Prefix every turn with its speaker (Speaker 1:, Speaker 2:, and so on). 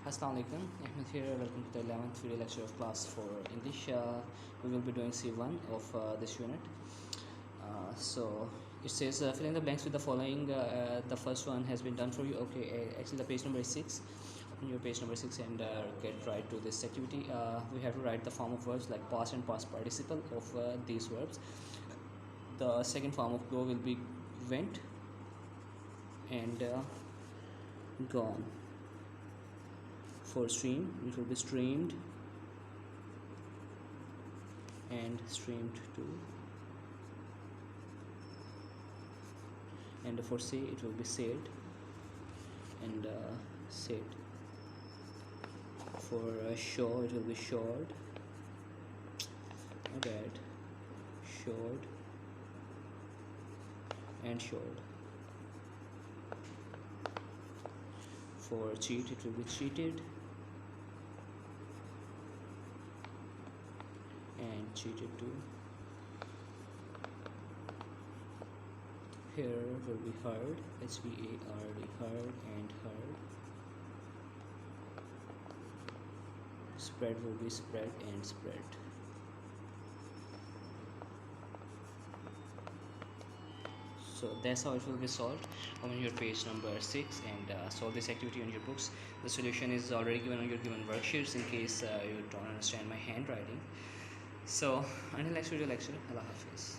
Speaker 1: Assalamu alaikum. Ahmed here. Welcome to the 11th video lecture of class for English. We will be doing C1 of this unit. So it says fill in the blanks with the following. The first one has been done for you. Okay, actually the page number is 6. Open your page number 6 and get right to this activity. We have to write the form of verbs like past and past participle of these verbs. The second form of go will be went and gone. For stream, it will be streamed and streamed to, and for say it will be said and said. For show, it will be showed, not bad, showed and showed. For cheat, it will be cheated and cheated too. Here will be heard, HVARD, heard and heard. Spread will be spread and spread. So that's how it will be solved. On your page number 6 and solve this activity on your books. The solution is already given on your given worksheets in case you don't understand my handwriting. So until next video lecture, Allah Hafiz.